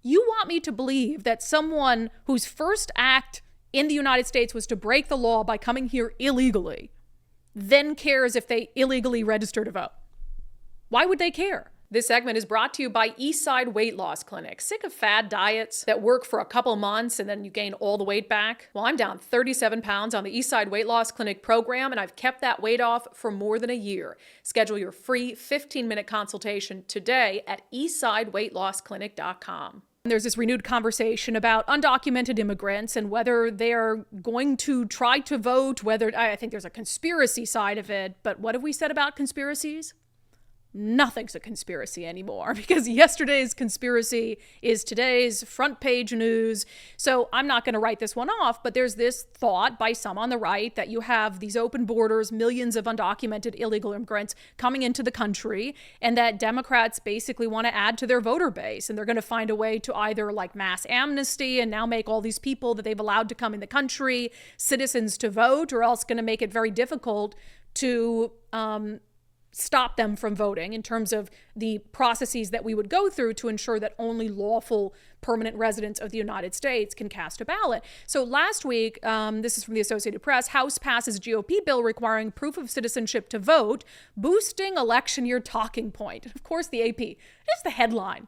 You want me to believe that someone whose first act in the United States was to break the law by coming here illegally then cares if they illegally register to vote? Why would they care? This segment is brought to you by Eastside Weight Loss Clinic. Sick of fad diets that work for a couple months and then you gain all the weight back? Well, I'm down 37 pounds on the Eastside Weight Loss Clinic program, and I've kept that weight off for more than a year. Schedule your free 15-minute consultation today at eastsideweightlossclinic.com. There's this renewed conversation about undocumented immigrants and whether they're going to try to vote, I think there's a conspiracy side of it, but what have we said about conspiracies? Nothing's a conspiracy anymore, because yesterday's conspiracy is today's front page news. So I'm not going to write this one off, but there's this thought by some on the right that you have these open borders, millions of undocumented illegal immigrants coming into the country, and that Democrats basically want to add to their voter base. And they're going to find a way to either like mass amnesty and now make all these people that they've allowed to come in the country citizens to vote, or else going to make it very difficult to stop them from voting in terms of the processes that we would go through to ensure that only lawful permanent residents of the United States can cast a ballot. So last week, this is from the Associated Press, House passes GOP bill requiring proof of citizenship to vote, boosting election year talking point. Of course, the AP, just the headline.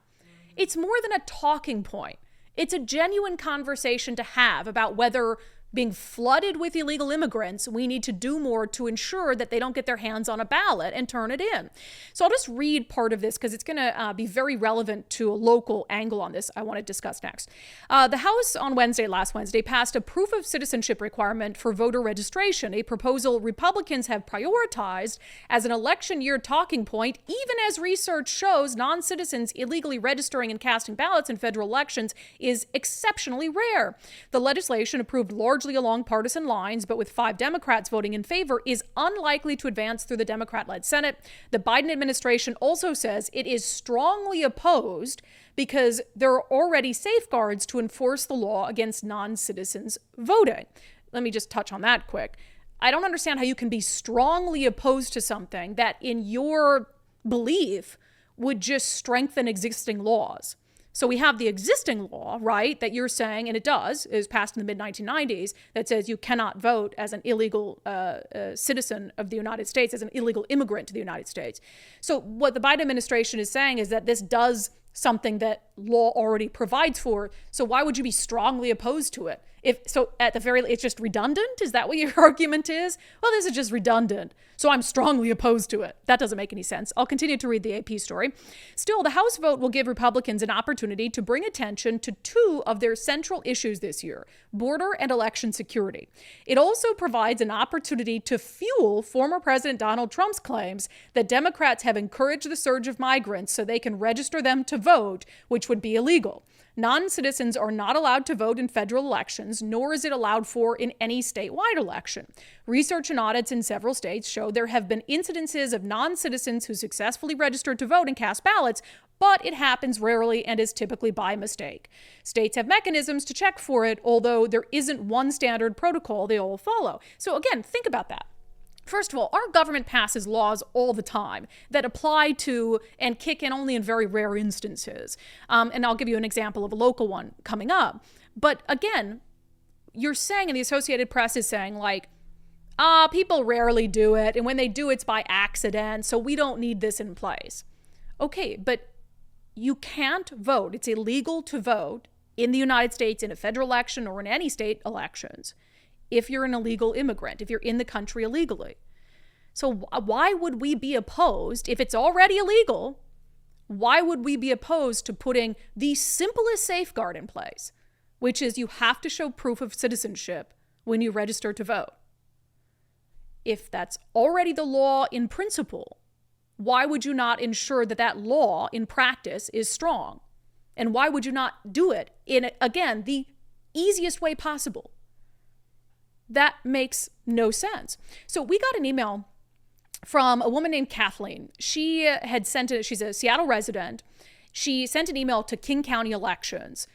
It's more than a talking point. It's a genuine conversation to have about whether being flooded with illegal immigrants, we need to do more to ensure that they don't get their hands on a ballot and turn it in. So I'll just read part of this because it's going to be very relevant to a local angle on this I want to discuss next. The House on last Wednesday, passed a proof of citizenship requirement for voter registration, a proposal Republicans have prioritized as an election year talking point, even as research shows non-citizens illegally registering and casting ballots in federal elections is exceptionally rare. The legislation, approved largely along partisan lines, but with 5 Democrats voting in favor, is unlikely to advance through the Democrat-led Senate. The Biden administration also says it is strongly opposed because there are already safeguards to enforce the law against non-citizens voting. Let me just touch on that quick. I don't understand how you can be strongly opposed to something that in your belief would just strengthen existing laws. So we have the existing law, right, that you're saying, and it does, is passed in the mid-1990s, that says you cannot vote as an illegal citizen of the United States, as an illegal immigrant to the United States. So what the Biden administration is saying is that this does something that law already provides for. So why would you be strongly opposed to it? If so, at the very least, it's just redundant? Is that what your argument is? Well, this is just redundant. So I'm strongly opposed to it. That doesn't make any sense. I'll continue to read the AP story. Still, the House vote will give Republicans an opportunity to bring attention to 2 of their central issues this year, border and election security. It also provides an opportunity to fuel former President Donald Trump's claims that Democrats have encouraged the surge of migrants so they can register them to vote, which would be illegal. Non-citizens are not allowed to vote in federal elections, nor is it allowed for in any statewide election. Research and audits in several states show there have been incidences of non-citizens who successfully registered to vote and cast ballots, but it happens rarely and is typically by mistake. States have mechanisms to check for it, although there isn't one standard protocol they all follow. So again, think about that. First of all, our government passes laws all the time that apply to and kick in only in very rare instances. And I'll give you an example of a local one coming up. But again, you're saying, and the Associated Press is saying, like, people rarely do it. And when they do, it's by accident. So we don't need this in place. Okay, but you can't vote. It's illegal to vote in the United States in a federal election or in any state elections if you're an illegal immigrant, if you're in the country illegally. So why would we be opposed, if it's already illegal, why would we be opposed to putting the simplest safeguard in place, which is you have to show proof of citizenship when you register to vote? If that's already the law in principle, why would you not ensure that that law in practice is strong? And why would you not do it in, again, the easiest way possible? That makes no sense. So we got an email from a woman named Kathleen. She had she's a Seattle resident. She sent an email to King County Elections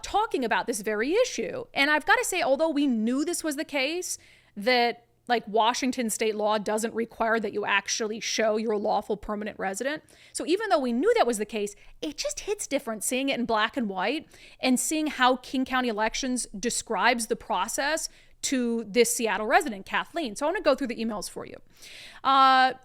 talking about this very issue. And I've got to say, although we knew this was the case, that Like Washington state law doesn't require that you actually show you're a lawful permanent resident. So even though we knew that was the case, it just hits different seeing it in black and white and seeing how King County Elections describes the process to this Seattle resident, Kathleen. So I want to go through the emails for you.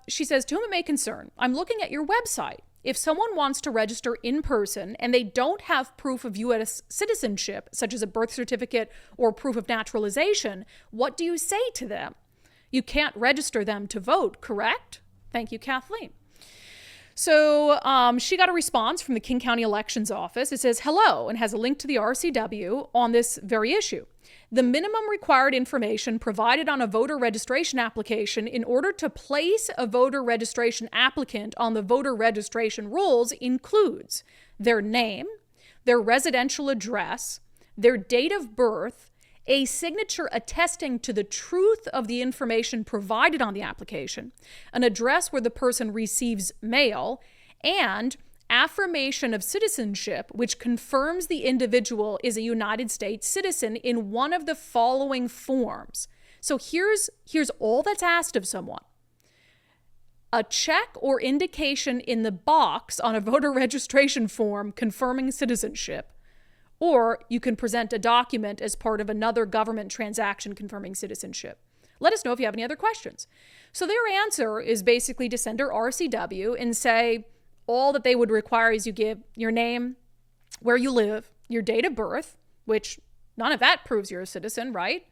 She says, to whom it may concern, I'm looking at your website. If someone wants to register in person and they don't have proof of U.S. citizenship, such as a birth certificate or proof of naturalization, what do you say to them? You can't register them to vote, correct? Thank you, Kathleen. So she got a response from the King County Elections Office. It says, hello, and has a link to the RCW on this very issue. The minimum required information provided on a voter registration application in order to place a voter registration applicant on the voter registration rolls includes their name, their residential address, their date of birth, a signature attesting to the truth of the information provided on the application, an address where the person receives mail, and affirmation of citizenship, which confirms the individual is a United States citizen in one of the following forms. So here's all that's asked of someone. A check or indication in the box on a voter registration form confirming citizenship, or you can present a document as part of another government transaction confirming citizenship. Let us know if you have any other questions. So their answer is basically to send her RCW and say all that they would require is you give your name, where you live, your date of birth, which none of that proves you're a citizen, right?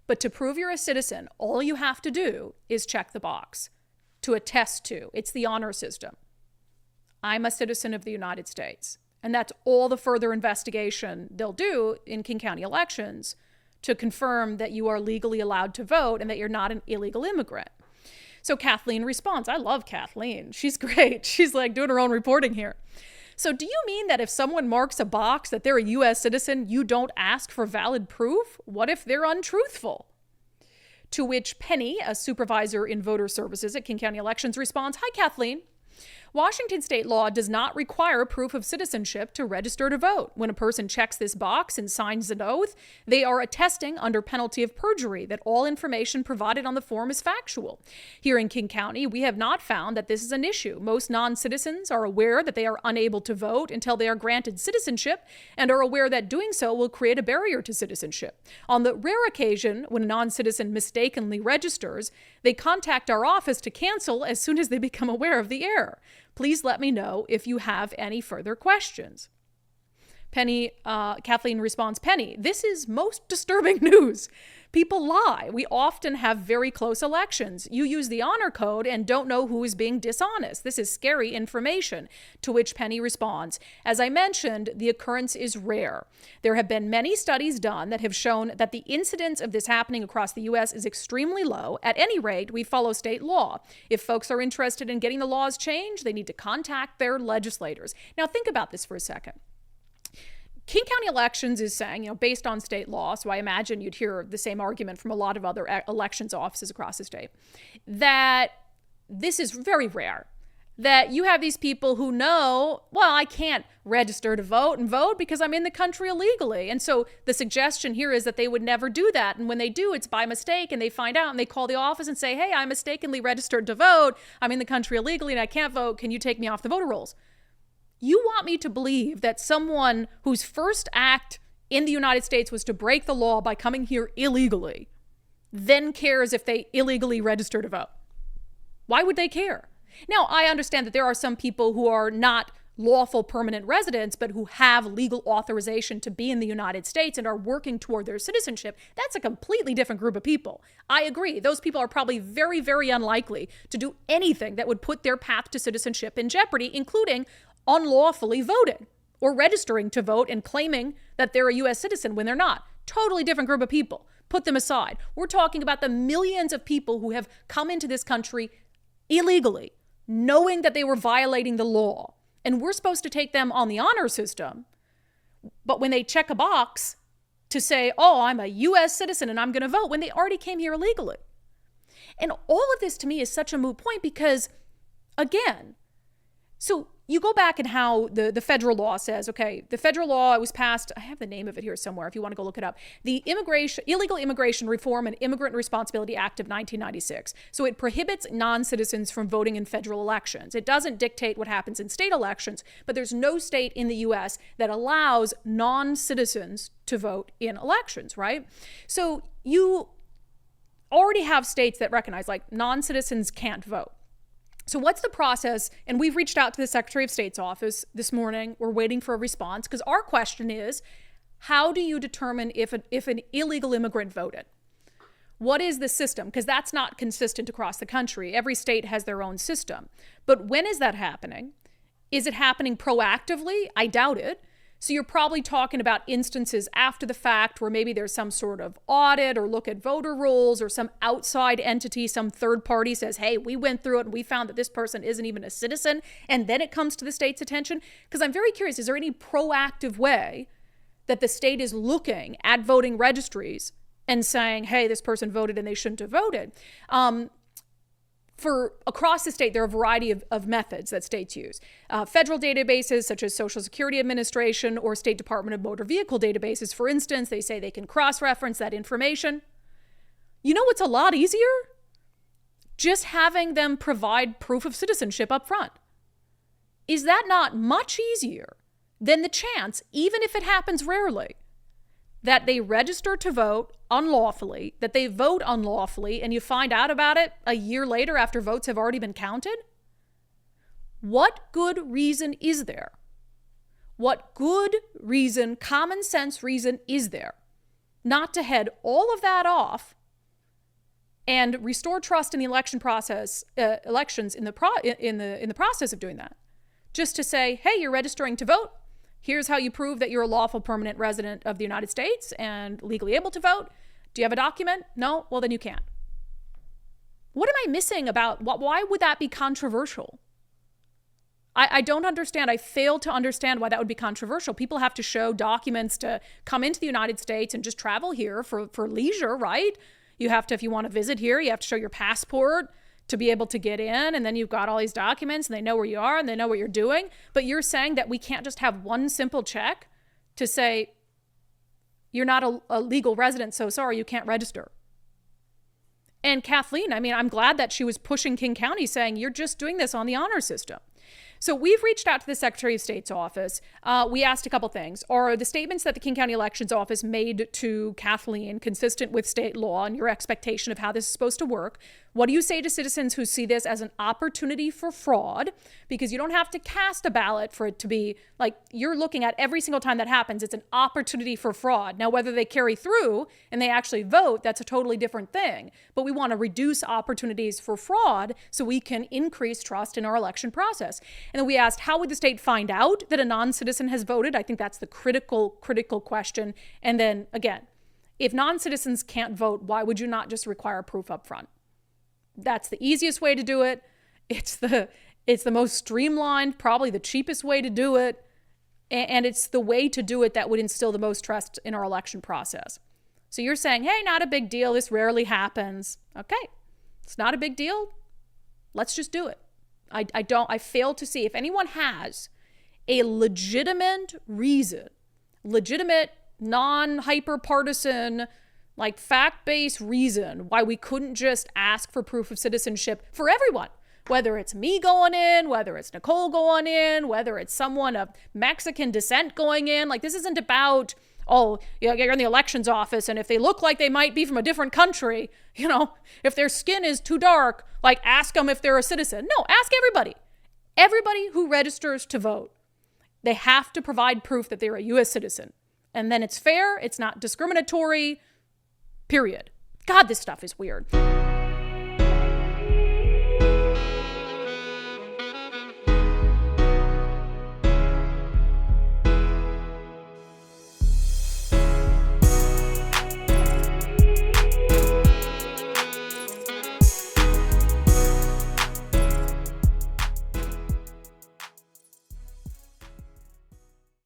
But to prove you're a citizen, all you have to do is check the box to attest to. It's the honor system. I'm a citizen of the United States. And that's all the further investigation they'll do in King County Elections to confirm that you are legally allowed to vote and that you're not an illegal immigrant. So Kathleen responds. I love Kathleen. She's great. She's like doing her own reporting here. So do you mean that if someone marks a box that they're a U.S. citizen, you don't ask for valid proof? What if they're untruthful? To which Penny, a supervisor in voter services at King County Elections, responds, hi, Kathleen. Washington state law does not require proof of citizenship to register to vote. When a person checks this box and signs an oath, they are attesting under penalty of perjury that all information provided on the form is factual. Here in King County, we have not found that this is an issue. Most non-citizens are aware that they are unable to vote until they are granted citizenship and are aware that doing so will create a barrier to citizenship. On the rare occasion when a non-citizen mistakenly registers, they contact our office to cancel as soon as they become aware of the error. Please let me know if you have any further questions. Kathleen responds, Penny, this is most disturbing news. People lie. We often have very close elections. You use the honor code and don't know who is being dishonest. This is scary information. To which Penny responds, as I mentioned, the occurrence is rare. There have been many studies done that have shown that the incidence of this happening across the U.S. is extremely low. At any rate, we follow state law. If folks are interested in getting the laws changed, they need to contact their legislators. Now think about this for a second. King County Elections is saying, based on state law, so I imagine you'd hear the same argument from a lot of other elections offices across the state, that this is very rare. That you have these people who know, well, I can't register to vote and vote because I'm in the country illegally. And so the suggestion here is that they would never do that. And when they do, it's by mistake and they find out and they call the office and say, hey, I mistakenly registered to vote. I'm in the country illegally and I can't vote. Can you take me off the voter rolls? You want me to believe that someone whose first act in the United States was to break the law by coming here illegally, then cares if they illegally register to vote? Why would they care? Now, I understand that there are some people who are not lawful permanent residents, but who have legal authorization to be in the United States and are working toward their citizenship. That's a completely different group of people. I agree. Those people are probably very, very unlikely to do anything that would put their path to citizenship in jeopardy, including unlawfully voting or registering to vote and claiming that they're a U.S. citizen when they're not. Totally different group of people. Put them aside. We're talking about the millions of people who have come into this country illegally, knowing that they were violating the law. And we're supposed to take them on the honor system. But when they check a box to say, oh, I'm a U.S. citizen and I'm going to vote, when they already came here illegally. And all of this to me is such a moot point because, again, so you go back and how the federal law says, okay, the federal law, it was passed, I have the name of it here somewhere if you want to go look it up, the Illegal Immigration Reform and Immigrant Responsibility Act of 1996. So it prohibits non-citizens from voting in federal elections. It doesn't dictate what happens in state elections, but there's no state in the US that allows non-citizens to vote in elections, right? So you already have states that recognize like non-citizens can't vote. So what's the process? And we've reached out to the Secretary of State's office this morning. We're waiting for a response because our question is, how do you determine if an illegal immigrant voted? What is the system? Because that's not consistent across the country. Every state has their own system. But when is that happening? Is it happening proactively? I doubt it. So you're probably talking about instances after the fact where maybe there's some sort of audit or look at voter rolls or some outside entity, some third party says, hey, we went through it and we found that this person isn't even a citizen. And then it comes to the state's attention. Because I'm very curious, is there any proactive way that the state is looking at voting registries and saying, hey, this person voted and they shouldn't have voted? For across the state, there are a variety of methods that states use. Federal databases such as Social Security Administration or State Department of Motor Vehicle databases, for instance, they say they can cross-reference that information. You know what's a lot easier? Just having them provide proof of citizenship up front. Is that not much easier than the chance, even if it happens rarely, that they register to vote unlawfully, that they vote unlawfully, and you find out about it a year later after votes have already been counted? What good reason is there? What good reason, common sense reason is there not to head all of that off and restore trust in the election process, elections in the process of doing that? Just to say, hey, you're registering to vote. Here's how you prove that you're a lawful permanent resident of the United States and legally able to vote. Do you have a document? No? Well, then you can't. What am I missing about, why would that be controversial? I don't understand. I fail to understand why that would be controversial. People have to show documents to come into the United States and just travel here for leisure, right? You have to, if you want to visit here, you have to show your passport to be able to get in, and then you've got all these documents and they know where you are and they know what you're doing. But you're saying that we can't just have one simple check to say, you're not a legal resident, so sorry, you can't register. And Kathleen, I mean, I'm glad that she was pushing King County saying, you're just doing this on the honor system. So we've reached out to the Secretary of State's office. We asked a couple things. Are the statements that the King County Elections Office made to Kathleen consistent with state law and your expectation of how this is supposed to work? What do you say to citizens who see this as an opportunity for fraud? Because you don't have to cast a ballot for it to be like, you're looking at every single time that happens, it's an opportunity for fraud. Now, whether they carry through and they actually vote, that's a totally different thing. But we want to reduce opportunities for fraud so we can increase trust in our election process. And then we asked, how would the state find out that a non-citizen has voted? I think that's the critical question. And then again, if non-citizens can't vote, why would you not just require proof up front? That's the easiest way to do it. It's the most streamlined, probably the cheapest way to do it. And it's the way to do it that would instill the most trust in our election process. So you're saying, hey, not a big deal. This rarely happens. Okay, it's not a big deal. Let's just do it. I fail to see if anyone has a legitimate reason, legitimate, non-hyper-partisan, like fact-based reason why we couldn't just ask for proof of citizenship for everyone, whether it's me going in, whether it's Nicole going in, whether it's someone of Mexican descent going in. Like, this isn't about, oh, you're in the elections office, and if they look like they might be from a different country, if their skin is too dark, like, ask them if they're a citizen. No, ask everybody. Everybody who registers to vote, they have to provide proof that they're a U.S. citizen. And then it's fair, it's not discriminatory, period. God, this stuff is weird.